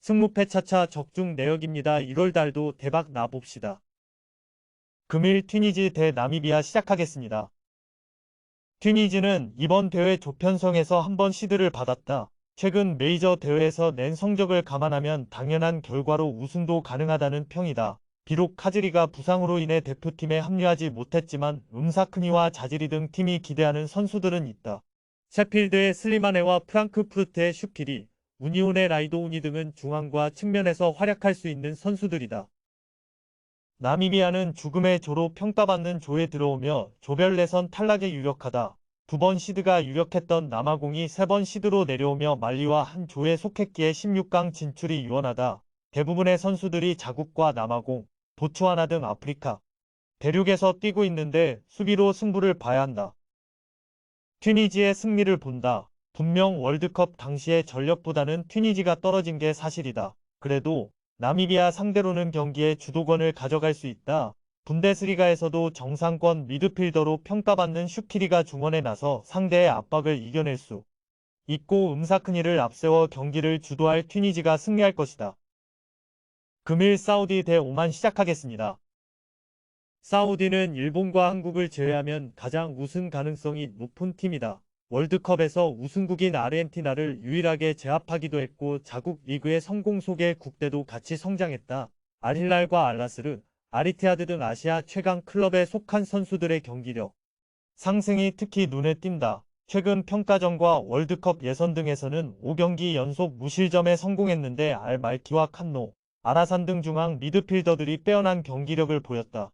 승무패 차차 적중 내역입니다. 1월달도 대박 나봅시다. 금일 튀니지 대 나미비아 시작하겠습니다. 튀니지는 이번 대회 조편성에서 한번 시드를 받았다. 최근 메이저 대회에서 낸 성적을 감안하면 당연한 결과로 우승도 가능하다는 평이다. 비록 카즈리가 부상으로 인해 대표팀에 합류하지 못했지만 음사크니와 자지리 등 팀이 기대하는 선수들은 있다. 셰필드의 슬리마네와 프랑크푸르트의 슈키리, 우니온의 라이도우니 등은 중앙과 측면에서 활약할 수 있는 선수들이다. 나미비아는 죽음의 조로 평가받는 조에 들어오며 조별 예선 탈락에 유력하다. 2번 시드가 유력했던 남아공이 3번 시드로 내려오며 말리와 한 조에 속했기에 16강 진출이 유연하다. 대부분의 선수들이 자국과 남아공, 보츠와나 등 아프리카 대륙에서 뛰고 있는데 수비로 승부를 봐야 한다. 튀니지의 승리를 본다. 분명 월드컵 당시의 전력보다는 튀니지가 떨어진 게 사실이다. 그래도 나미비아 상대로는 경기의 주도권을 가져갈 수 있다. 분데스리가에서도 정상권 미드필더로 평가받는 슈키리가 중원에 나서 상대의 압박을 이겨낼 수 있고 음사크니를 앞세워 경기를 주도할 튀니지가 승리할 것이다. 금일 사우디 대 오만 시작하겠습니다. 사우디는 일본과 한국을 제외하면 가장 우승 가능성이 높은 팀이다. 월드컵에서 우승국인 아르헨티나를 유일하게 제압하기도 했고 자국 리그의 성공 속에 국대도 같이 성장했다. 알힐랄과 알나스르, 아리티아드 등 아시아 최강 클럽에 속한 선수들의 경기력 상승이 특히 눈에 띈다. 최근 평가전과 월드컵 예선 등에서는 5경기 연속 무실점에 성공했는데 알말키와 칸노, 아라산 등 중앙 미드필더들이 빼어난 경기력을 보였다.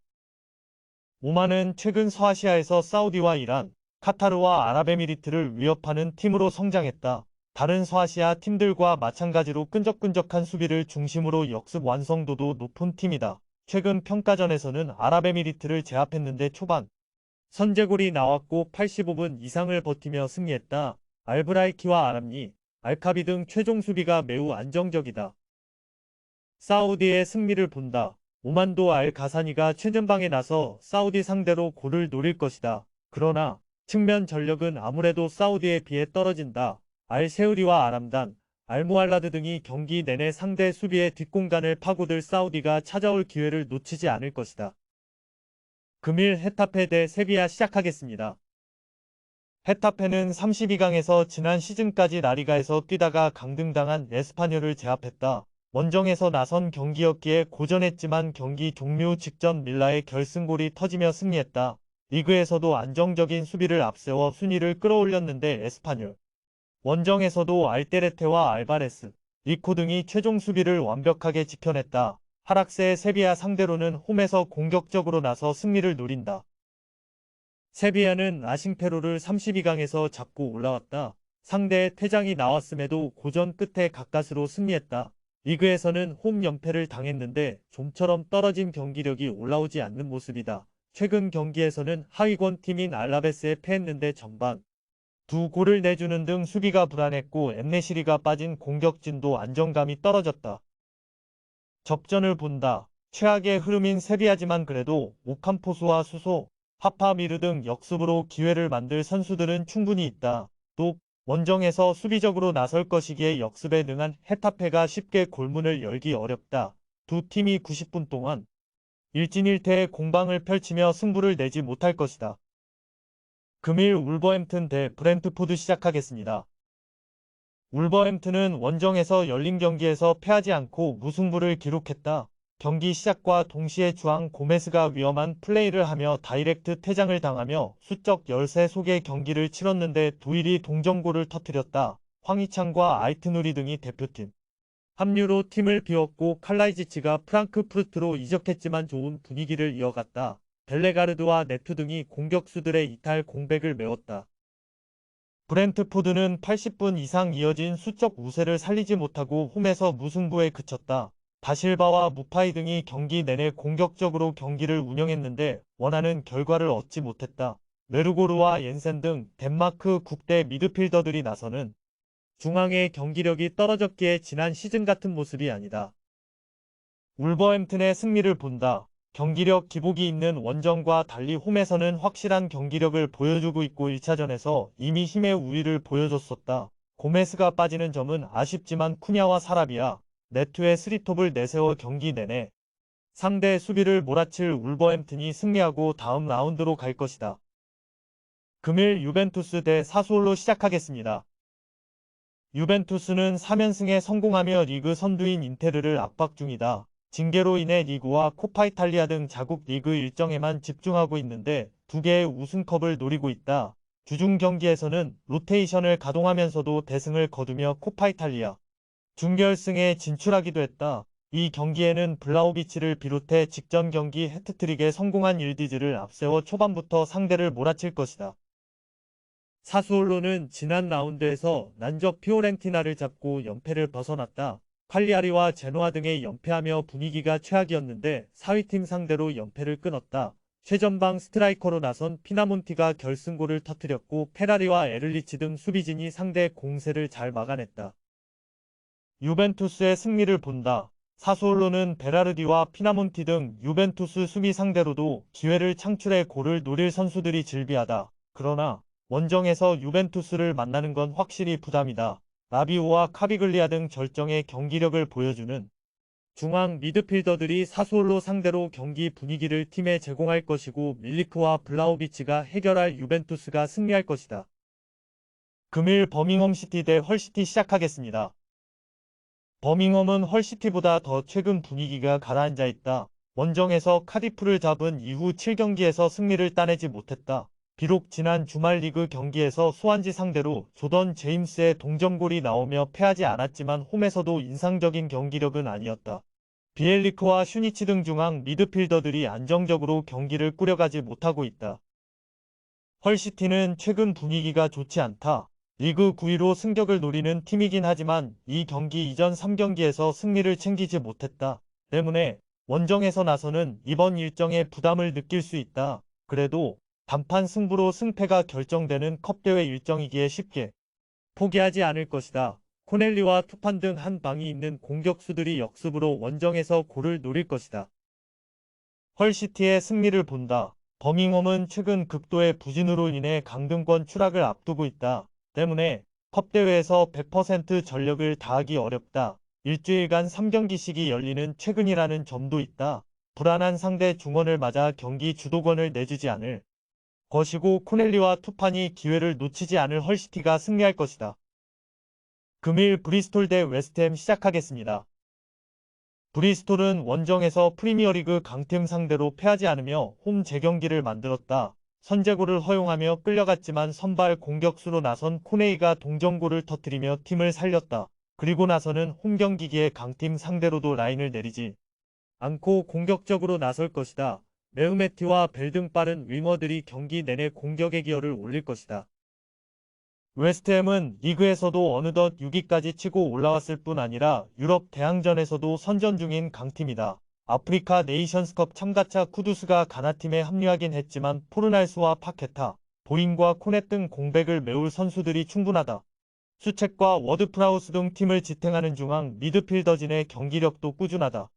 오만은 최근 서아시아에서 사우디와 이란, 카타르와 아랍에미리트를 위협하는 팀으로 성장했다. 다른 서아시아 팀들과 마찬가지로 끈적끈적한 수비를 중심으로 역습 완성도도 높은 팀이다. 최근 평가전에서는 아랍에미리트를 제압했는데 초반 선제골이 나왔고 85분 이상을 버티며 승리했다. 알브라이키와 아람니, 알카비 등 최종 수비가 매우 안정적이다. 사우디의 승리를 본다. 오만도 알 가사니가 최전방에 나서 사우디 상대로 골을 노릴 것이다. 그러나 측면 전력은 아무래도 사우디에 비해 떨어진다. 알 세우리와 아람단, 알무알라드 등이 경기 내내 상대 수비의 뒷공간을 파고들 사우디가 찾아올 기회를 놓치지 않을 것이다. 금일 헤타페 대 세비야 시작하겠습니다. 헤타페는 32강에서 지난 시즌까지 라리가에서 뛰다가 강등당한 에스파뇰을 제압했다. 원정에서 나선 경기였기에 고전했지만 경기 종료 직전 밀라의 결승골이 터지며 승리했다. 리그에서도 안정적인 수비를 앞세워 순위를 끌어올렸는데 에스파뇰 원정에서도 알테레테와 알바레스, 리코 등이 최종 수비를 완벽하게 지켜냈다. 하락세의 세비야 상대로는 홈에서 공격적으로 나서 승리를 노린다. 세비야는 아싱페로를 32강에서 잡고 올라왔다. 상대의 퇴장이 나왔음에도 고전 끝에 가까스로 승리했다. 리그에서는 홈 연패를 당했는데 좀처럼 떨어진 경기력이 올라오지 않는 모습이다. 최근 경기에서는 하위권 팀인 알라베스에 패했는데 전반 2골을 내주는 등 수비가 불안했고 엠네시리가 빠진 공격진도 안정감이 떨어졌다. 접전을 본다. 최악의 흐름인 세비야지만 그래도 오캄포스와 수소, 하파미르 등 역습으로 기회를 만들 선수들은 충분히 있다. 또 원정에서 수비적으로 나설 것이기에 역습에 능한 헤타페가 쉽게 골문을 열기 어렵다. 두 팀이 90분 동안 일진일퇴의 공방을 펼치며 승부를 내지 못할 것이다. 금일 울버햄튼 대 브렌트포드 시작하겠습니다. 울버햄튼은 원정에서 열린 경기에서 패하지 않고 무승부를 기록했다. 경기 시작과 동시에 주앙 고메스가 위험한 플레이를 하며 다이렉트 퇴장을 당하며 수적 열세 속의 경기를 치렀는데 도일이 동점골을 터뜨렸다. 황희찬과 아이트누리 등이 대표팀 합류로 팀을 비웠고 칼라이지치가 프랑크푸르트로 이적했지만 좋은 분위기를 이어갔다. 벨레가르드와 네투 등이 공격수들의 이탈 공백을 메웠다. 브렌트포드는 80분 이상 이어진 수적 우세를 살리지 못하고 홈에서 무승부에 그쳤다. 다실바와 무파이 등이 경기 내내 공격적으로 경기를 운영했는데 원하는 결과를 얻지 못했다. 메르고르와 옌센 등 덴마크 국대 미드필더들이 나서는 중앙의 경기력이 떨어졌기에 지난 시즌 같은 모습이 아니다. 울버햄튼의 승리를 본다. 경기력 기복이 있는 원정과 달리 홈에서는 확실한 경기력을 보여주고 있고 1차전에서 이미 힘의 우위를 보여줬었다. 고메스가 빠지는 점은 아쉽지만 쿠냐와 사라비아, 네트에 3톱을 내세워 경기 내내 상대 수비를 몰아칠 울버햄튼이 승리하고 다음 라운드로 갈 것이다. 금일 유벤투스 대 사수올로 시작하겠습니다. 유벤투스는 3연승에 성공하며 리그 선두인 인테르를 압박 중이다. 징계로 인해 리그와 코파 이탈리아 등 자국 리그 일정에만 집중하고 있는데 2개의 우승컵을 노리고 있다. 주중 경기에서는 로테이션을 가동하면서도 대승을 거두며 코파 이탈리아 준결승에 진출하기도 했다. 이 경기에는 블라우비치를 비롯해 직전 경기 해트트릭에 성공한 일디즈를 앞세워 초반부터 상대를 몰아칠 것이다. 사수올로는 지난 라운드에서 난적 피오렌티나를 잡고 연패를 벗어났다. 칼리아리와 제노아 등에 연패하며 분위기가 최악이었는데 4위팀 상대로 연패를 끊었다. 최전방 스트라이커로 나선 피나몬티가 결승골을 터뜨렸고 페라리와 에를리치 등 수비진이 상대 공세를 잘 막아냈다. 유벤투스의 승리를 본다. 사수올로는 베라르디와 피나몬티 등 유벤투스 수비 상대로도 기회를 창출해 골을 노릴 선수들이 즐비하다. 그러나 원정에서 유벤투스를 만나는 건 확실히 부담이다. 라비오와 카비글리아 등 절정의 경기력을 보여주는 중앙 미드필더들이 사수올로 상대로 경기 분위기를 팀에 제공할 것이고 밀리크와 블라우비치가 해결할 유벤투스가 승리할 것이다. 금일 버밍엄 시티 대 헐시티 시작하겠습니다. 버밍엄은 헐시티보다 더 최근 분위기가 가라앉아 있다. 원정에서 카디프를 잡은 이후 7경기에서 승리를 따내지 못했다. 비록 지난 주말 리그 경기에서 수완지 상대로 조던 제임스의 동점골이 나오며 패하지 않았지만 홈에서도 인상적인 경기력은 아니었다. 비엘리크와 슈니치 등 중앙 미드필더들이 안정적으로 경기를 꾸려가지 못하고 있다. 헐시티는 최근 분위기가 좋지 않다. 리그 9위로 승격을 노리는 팀이긴 하지만 이 경기 이전 3경기에서 승리를 챙기지 못했다. 때문에 원정에서 나서는 이번 일정에 부담을 느낄 수 있다. 그래도 단판 승부로 승패가 결정되는 컵대회 일정이기에 쉽게 포기하지 않을 것이다. 코넬리와 투판 등 한 방이 있는 공격수들이 역습으로 원정에서 골을 노릴 것이다. 헐시티의 승리를 본다. 버밍엄은 최근 극도의 부진으로 인해 강등권 추락을 앞두고 있다. 때문에 컵대회에서 100% 전력을 다하기 어렵다. 일주일간 3경기씩이 열리는 최근이라는 점도 있다. 불안한 상대 중원을 맞아 경기 주도권을 내주지 않을 것이고 코넬리와 투판이 기회를 놓치지 않을 헐시티가 승리할 것이다. 금일 브리스톨 대 웨스트햄 시작하겠습니다. 브리스톨은 원정에서 프리미어리그 강팀 상대로 패하지 않으며 홈 재경기를 만들었다. 선제골을 허용하며 끌려갔지만 선발 공격수로 나선 코네이가 동점골을 터뜨리며 팀을 살렸다. 그리고 나서는 홈경기기에 강팀 상대로도 라인을 내리지 않고 공격적으로 나설 것이다. 메우메티와 벨 등 빠른 윙어들이 경기 내내 공격의 기여를 올릴 것이다. 웨스트햄은 리그에서도 어느덧 6위까지 치고 올라왔을 뿐 아니라 유럽 대항전에서도 선전 중인 강팀이다. 아프리카 네이션스컵 참가차 쿠두스가 가나팀에 합류하긴 했지만 포르날스와 파케타, 보잉과 코넷 등 공백을 메울 선수들이 충분하다. 수책과 워드프라우스 등 팀을 지탱하는 중앙 미드필더진의 경기력도 꾸준하다.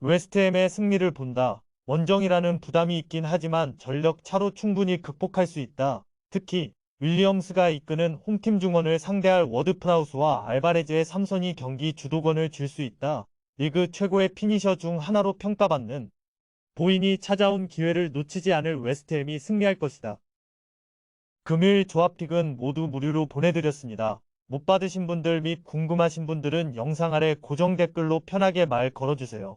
웨스트햄의 승리를 본다. 원정이라는 부담이 있긴 하지만 전력 차로 충분히 극복할 수 있다. 특히 윌리엄스가 이끄는 홈팀 중원을 상대할 워드프라우스와 알바레즈의 삼선이 경기 주도권을 쥘 수 있다. 리그 최고의 피니셔 중 하나로 평가받는 보인이 찾아온 기회를 놓치지 않을 웨스트햄이 승리할 것이다. 금일 조합픽은 모두 무료로 보내드렸습니다. 못 받으신 분들 및 궁금하신 분들은 영상 아래 고정 댓글로 편하게 말 걸어주세요.